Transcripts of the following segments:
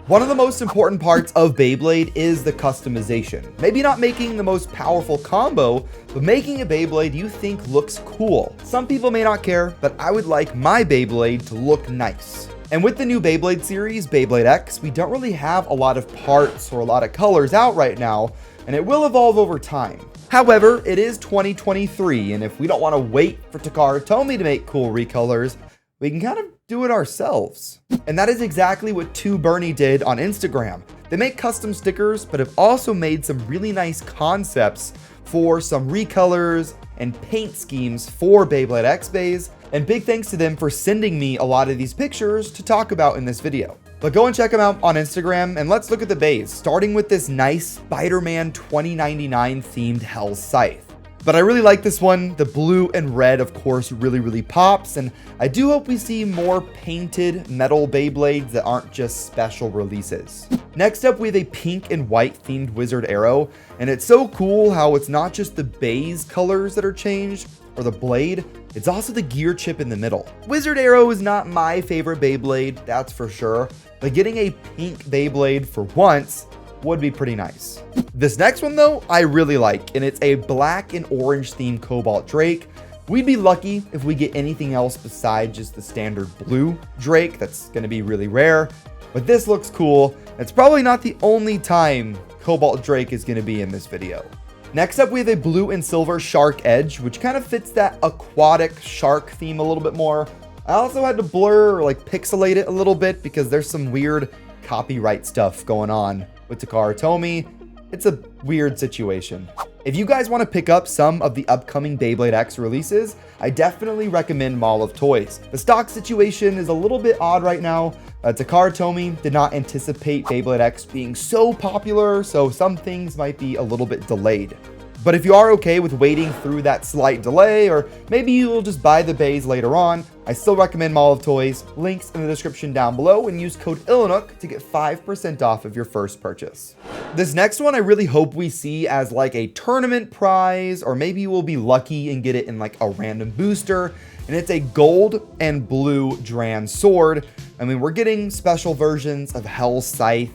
One of the most important parts of Beyblade is the customization. Maybe not making the most powerful combo, but making a Beyblade you think looks cool. Some people may not care, but I would like my Beyblade to look nice. And with the new Beyblade series, Beyblade X, we don't really have a lot of parts or a lot of colors out right now, and it will evolve over time. However, it is 2023, and if we don't want to wait for Takara Tomy to make cool recolors, we can kind of do it ourselves. And that is exactly what 2Bernie did on Instagram. They make custom stickers, but have also made some really nice concepts for some recolors and paint schemes for Beyblade X Base. And big thanks to them for sending me a lot of these pictures to talk about in this video. But go and check them out on Instagram, and let's look at the bays, starting with this nice Spider-Man 2099 themed Hell Scythe. But I really like this one. The blue and red, of course, really pops, and I do hope we see more painted metal Beyblades that aren't just special releases. Next up, we have a pink and white themed Wizard Arrow, and it's so cool how it's not just the bays colors that are changed, or the blade, it's also the gear chip in the middle. Wizard Arrow is not my favorite Beyblade, that's for sure, but getting a pink Beyblade for once would be pretty nice. This next one though, I really like, and it's a black and orange themed Cobalt Drake. We'd be lucky if we get anything else besides just the standard blue Drake. That's gonna be really rare, but this looks cool. It's probably not the only time Cobalt Drake is gonna be in this video. Next up, we have a blue and silver Shark Edge, which kind of fits that aquatic shark theme a little bit more. I also had to blur or like pixelate it a little bit because there's some weird copyright stuff going on with Takara Tomy. It's a weird situation. If you guys want to pick up some of the upcoming Beyblade X releases, I definitely recommend Mall of Toys. The stock situation is a little bit odd right now. Takara Tomy did not anticipate Beyblade X being so popular, so some things might be a little bit delayed. But if you are okay with waiting through that slight delay, or maybe you'll just buy the bays later on, I still recommend Mall of Toys. Links in the description down below, and use code ILLINOOK to get 5% off of your first purchase. This next one I really hope we see as like a tournament prize, or maybe we'll be lucky and get it in like a random booster. And it's a gold and blue Dran sword. I mean, we're getting special versions of Hell Scythe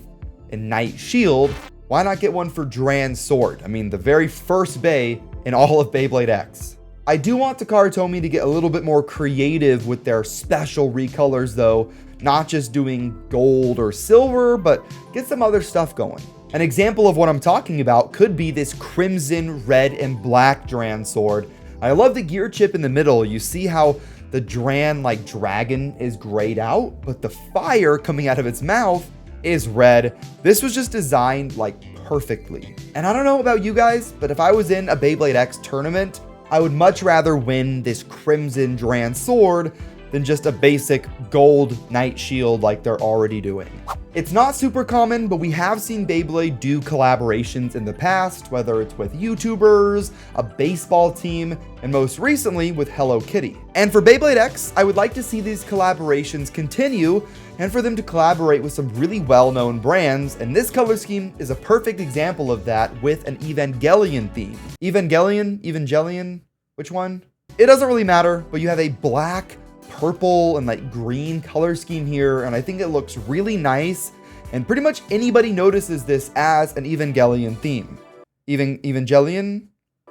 and Night Shield. Why not get one for Dran sword? I mean, the very first bay in all of Beyblade X. I do want Takara Tomy to get a little bit more creative with their special recolors though, not just doing gold or silver, but get some other stuff going. An example of what I'm talking about could be this crimson, red, and black Dran sword. I love the gear chip in the middle. You see how the Dran like dragon is grayed out, but the fire coming out of its mouth is red. This was just designed like perfectly. And I don't know about you guys, but if I was in a Beyblade X tournament, I would much rather win this crimson Dran sword than just a basic gold Night Shield like they're already doing. It's not super common, but we have seen Beyblade do collaborations in the past, whether it's with YouTubers, a baseball team, and most recently with Hello Kitty. And for Beyblade X, I would like to see these collaborations continue and for them to collaborate with some really well-known brands, and this color scheme is a perfect example of that with an Evangelion theme. Evangelion, which one? It doesn't really matter, but you have a black, purple, and like green color scheme here, and I think it looks really nice, and pretty much anybody notices this as an Evangelion theme. Evangelion?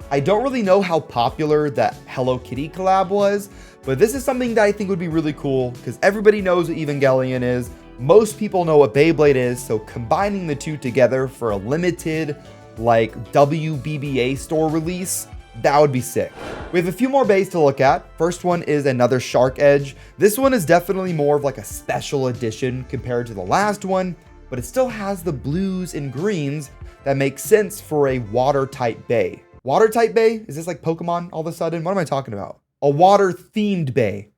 I don't really know how popular that Hello Kitty collab was, but this is something that I think would be really cool because everybody knows what Evangelion is. Most people know what Beyblade is, so combining the two together for a limited like WBBA store release, that would be sick. We have a few more bays to look at. First one is another Shark Edge. This one is definitely more of like a special edition compared to the last one, but it still has the blues and greens that make sense for a water type bay. Water type bay? Is this like Pokemon all of a sudden? What am I talking about? A water themed bay,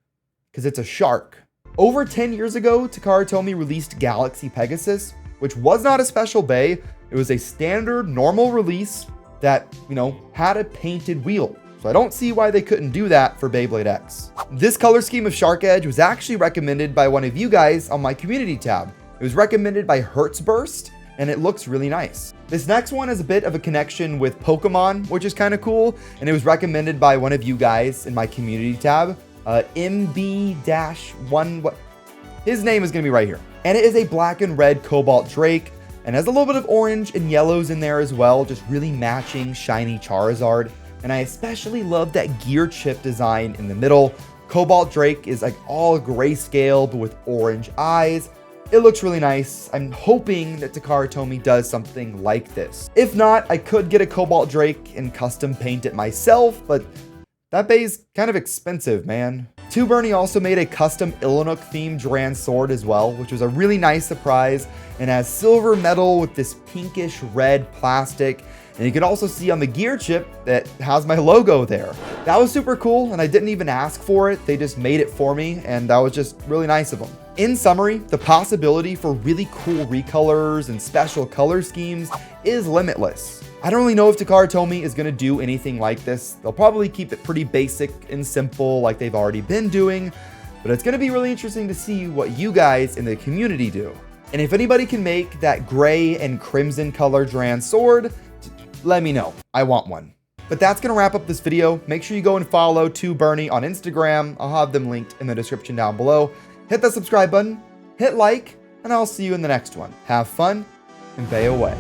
because it's a shark. Over 10 years ago, Takara Tomy released Galaxy Pegasus, which was not a special bay. It was a standard normal release that, you know, had a painted wheel. So I don't see why they couldn't do that for Beyblade X. This color scheme of Shark Edge was actually recommended by one of you guys on my community tab. It was recommended by Hertzburst, and it looks really nice. This next one is a bit of a connection with Pokemon, which is kind of cool, and it was recommended by one of you guys in my community tab, MB-1, what? His name is gonna be right here. And it is a black and red Cobalt Drake, and has a little bit of orange and yellows in there as well, just really matching shiny Charizard. And I especially love that gear chip design in the middle. Cobalt Drake is like all grayscale, but with orange eyes. It looks really nice. I'm hoping that Takara Tomy does something like this. If not, I could get a Cobalt Drake and custom paint it myself, but that bay's kind of expensive, man. 2Bernie also made a custom Illinook themed Duran sword as well, which was a really nice surprise, and has silver metal with this pinkish red plastic. And you can also see on the gear chip that has my logo there. That was super cool, and I didn't even ask for it. They just made it for me, and that was just really nice of them. In summary, the possibility for really cool recolors and special color schemes is limitless. I don't really know if Takara Tomy is going to do anything like this. They'll probably keep it pretty basic and simple like they've already been doing, but it's going to be really interesting to see what you guys in the community do. And if anybody can make that gray and crimson color Duran sword, let me know. I want one. But that's going to wrap up this video. Make sure you go and follow 2Bernie on Instagram. I'll have them linked in the description down below. Hit that subscribe button, hit like, and I'll see you in the next one. Have fun, and bay away.